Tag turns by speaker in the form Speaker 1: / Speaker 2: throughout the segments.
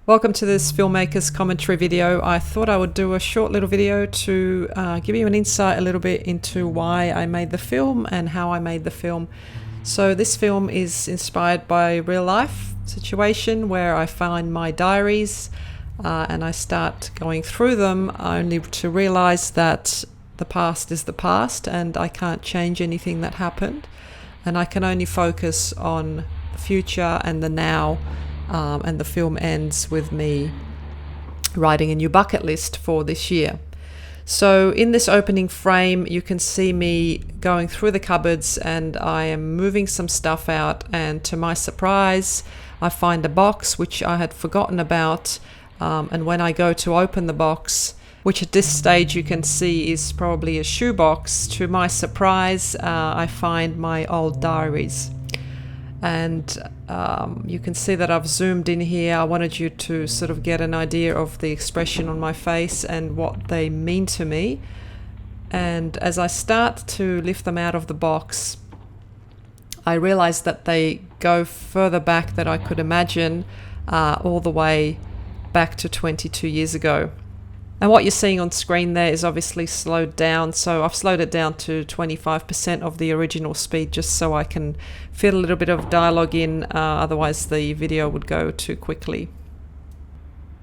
Speaker 1: Welcome to this filmmaker's commentary video. I thought I would do a short little video to give you an insight a little bit into why I made the film and how I made the film. So this film is inspired by a real life situation where I find my diaries and I start going through them only to realize that the past is the past and I can't change anything that happened, and I can only focus on the future and the now. And the film ends with me writing a new bucket list for this year. So in this opening frame, you can see me going through the cupboards and I am moving some stuff out, and to my surprise, I find a box which I had forgotten about, and when I go to open the box, which at this stage you can see is probably a shoebox, to my surprise, I find my old diaries. And you can see that I've zoomed in here. I wanted you to sort of get an idea of the expression on my face and what they mean to me. And as I start to lift them out of the box, I realize that they go further back than I could imagine, all the way back to 22 years ago. And what you're seeing on screen there is obviously slowed down. So I've slowed it down to 25% of the original speed just so I can fit a little bit of dialogue in. Otherwise the video would go too quickly.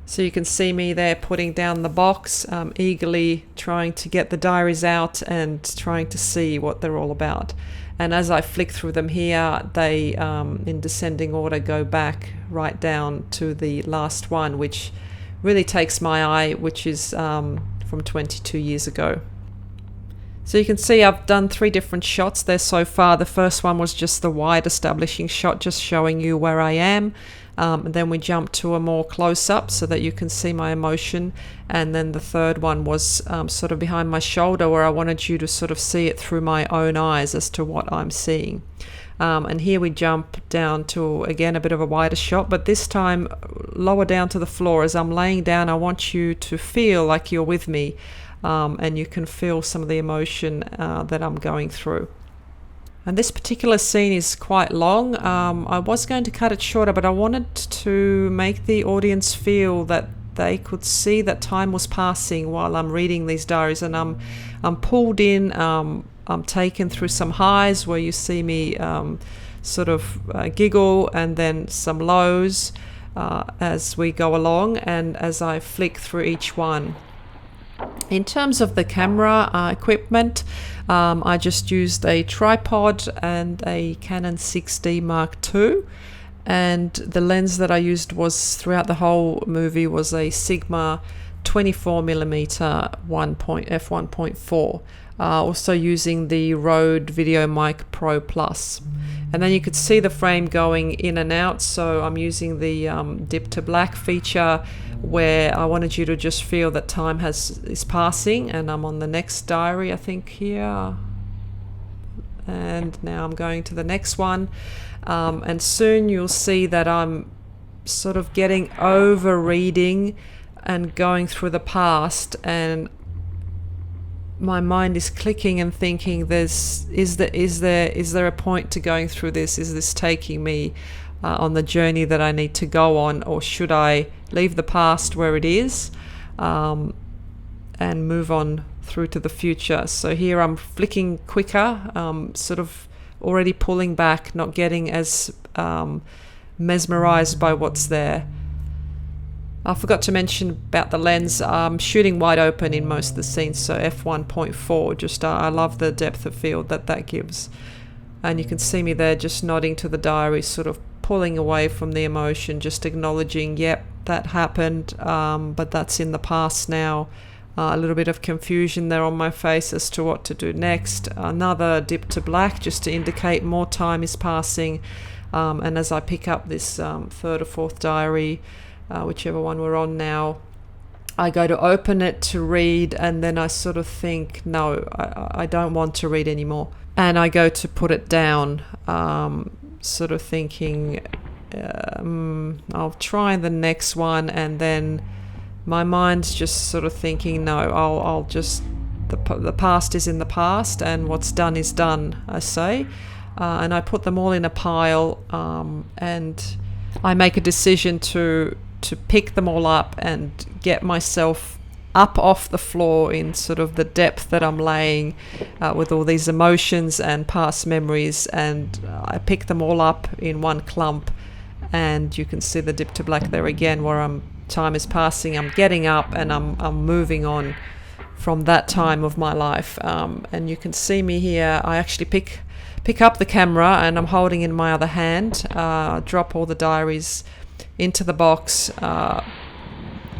Speaker 1: So you can see me there putting down the box, eagerly trying to get the diaries out and trying to see what they're all about. And as I flick through them here, they, in descending order, go back right down to the last one, which really takes my eye, which is from 22 years ago. So you can see I've done 3 different shots there so far. The first one was just the wide establishing shot, just showing you where I am. And then we jump to a more close-up so that you can see my emotion. And then the third one was sort of behind my shoulder, where I wanted you to sort of see it through my own eyes as to what I'm seeing. And here we jump down to, again, a bit of a wider shot, but this time lower down to the floor. As I'm laying down, I want you to feel like you're with me, and you can feel some of the emotion that I'm going through. And this particular scene is quite long. I was going to cut it shorter, but I wanted to make the audience feel that they could see that time was passing while I'm reading these diaries, and I'm pulled in. I'm taken through some highs where you see me sort of giggle, and then some lows as we go along and as I flick through each one. In terms of the camera equipment, I just used a tripod and a Canon 6D Mark II, and the lens that I used was throughout the whole movie was a Sigma 24mm f1.4. Also using the Rode VideoMic Pro Plus. And then you could see the frame going in and out, so I'm using the dip to black feature, where I wanted you to just feel that time is passing. And I'm on the next diary, I think, here, and now I'm going to the next one, and soon you'll see that I'm sort of getting over reading and going through the past, and my mind is clicking and thinking, is there a point to going through this? Is this taking me on the journey that I need to go on, or should I leave the past where it is and move on through to the future? So here I'm flicking quicker, sort of already pulling back, not getting as mesmerized by what's there. I forgot to mention about the lens. I'm shooting wide open in most of the scenes, so f1.4. Just I love the depth of field that gives. And you can see me there just nodding to the diary, sort of pulling away from the emotion, just acknowledging, yep, that happened, but that's in the past now. A little bit of confusion there on my face as to what to do next. Another dip to black just to indicate more time is passing. And as I pick up this third or fourth diary, whichever one we're on now, I go to open it to read, and then I sort of think, no, I don't want to read anymore. And I go to put it down, sort of thinking, I'll try the next one, and then my mind's just sort of thinking, no, I'll just, the past is in the past, and what's done is done, I say. And I put them all in a pile, and I make a decision to to pick them all up and get myself up off the floor in sort of the depth that I'm laying with all these emotions and past memories. And I pick them all up in one clump, and you can see the dip to black there again, where time is passing, I'm getting up and I'm moving on from that time of my life. And you can see me here. I actually pick up the camera and I'm holding in my other hand, drop all the diaries into the box,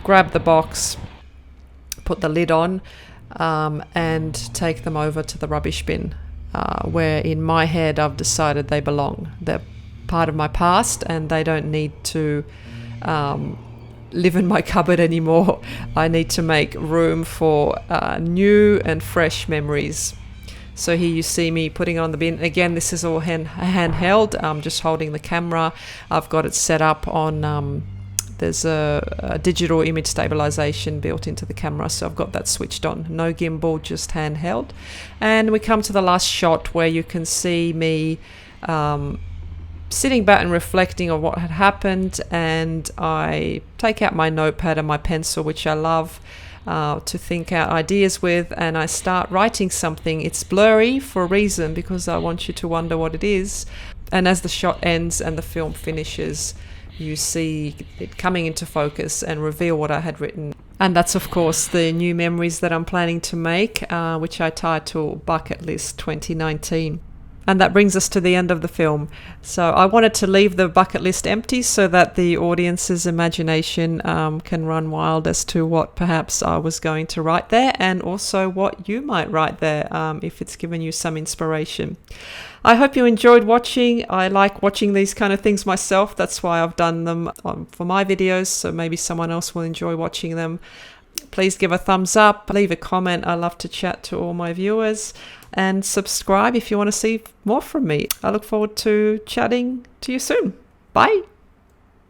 Speaker 1: grab the box, put the lid on, and take them over to the rubbish bin, where in my head I've decided they belong. They're part of my past and they don't need to live in my cupboard anymore. I need to make room for new and fresh memories. So here you see me putting on the bin. Again, this is all handheld. I'm just holding the camera. I've got it set up on, there's a digital image stabilization built into the camera. So I've got that switched on. No gimbal, just handheld. And we come to the last shot where you can see me sitting back and reflecting on what had happened. And I take out my notepad and my pencil, which I love, to think out ideas with, and I start writing something. It's blurry for a reason, because I want you to wonder what it is. And as the shot ends and the film finishes, you see it coming into focus and reveal what I had written. And that's, of course, the new memories that I'm planning to make, which I title Bucket List 2019. And that brings us to the end of the film. So I wanted to leave the bucket list empty so that the audience's imagination can run wild as to what perhaps I was going to write there, and also what you might write there, if it's given you some inspiration. I hope you enjoyed watching. I like watching these kind of things myself. That's why I've done them for my videos, so maybe someone else will enjoy watching them. Please give a thumbs up, leave a comment. I love to chat to all my viewers, and subscribe if you want to see more from me. I look forward to chatting to you soon. Bye.